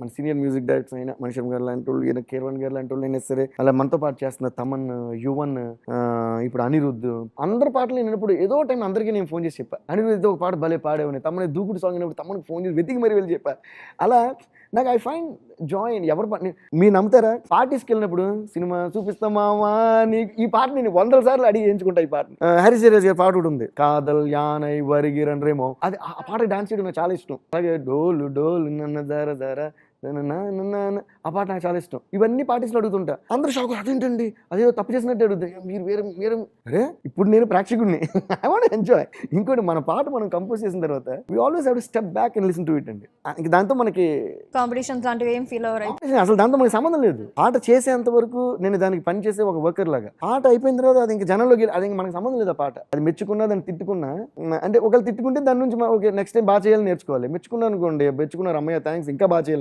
మన senior music directors అయినా మణిశర్మ గారు లాంటి వాళ్ళు, ఈయన కీరవాణి గారు లాంటి వాళ్ళు అయినా సరే, అలా మనతో పాటు చేస్తున్న తమన్, యువన్, ఇప్పుడు అనిరుద్ధ్, అందరి పాటలు విన్నప్పుడు ఏదో టైం అందరికీ నేను ఫోన్ చేసి చెప్పా, అనిరుద్ధ్ ఏదో ఒక పాట భలే పాడేవని, తమని దూకుడు సాంగ్ అయినప్పుడు తమనికి ఫోన్ చేసి వెతికి మరీ వెళ్ళి చెప్పా. అలా నాకు ఐ ఫైండ్ జాయ్ ఇన్ ఎవరి పాట. మీరు నమ్ముతారా, పార్టీస్కి వెళ్ళినప్పుడు సినిమా చూపిస్తామా నీకు ఈ పాట నేను 100 సార్లు అడిగి ఎంచుకుంటా. ఈ పాట హరిశ్రీరాజ్ గారి పాట ఒకటి ఉంది, కాదల్ యానై వరిగిరన్ రేమో, అది ఆ పాటకి డాన్స్ చేయడం నాకు చాలా ఇష్టం. అలాగే డోలు డోలు నన్న దర దర ఆ పాట నాకు చాలా ఇష్టం. ఇవన్నీ పార్టీస్లో అడుగుతుంటా, అందరూ షాక్, అదేంటండి అదేదో తప్పు చేసినట్టు అడుగుతాయి, మీరు వేరే వేరే. అరే ఇప్పుడు నేను ప్రేక్షకుడిని, ఐ వాంట్ ఎంజాయ్. ఇంకోటి, మన పాట మనం కంపోజ్ చేసిన తర్వాత we always have to step back and listen to it అండి. ఇంక దాంతో మనకి కాంపిటీషన్స్ లాంటివి ఏం ఫీల్ అవ్వరు. అసలు దాంతో మనకి సంబంధం లేదు. పాట చేసేంత వరకు నేను దానికి పని చేసే ఒక వర్కర్ లాగా. పాట అయిపోయిన తర్వాత అది ఇంక జనంలోకి, అది ఇంక మనకు సంబంధం లేదు. ఆ పాట అది మెచ్చుకున్నా, దాన్ని తిట్టుకున్నా, అంటే ఒకళ్ళు తిట్టుకుంటే దాని నుంచి ఓకే నెక్స్ట్ టైం బాగా చేయాలని నేర్చుకోవాలి. మెచ్చుకున్నా అనుకోండి, మెచ్చుకున్నారు అమ్మయ్య థ్యాంక్స్, ఇంకా బాగా చేయాలని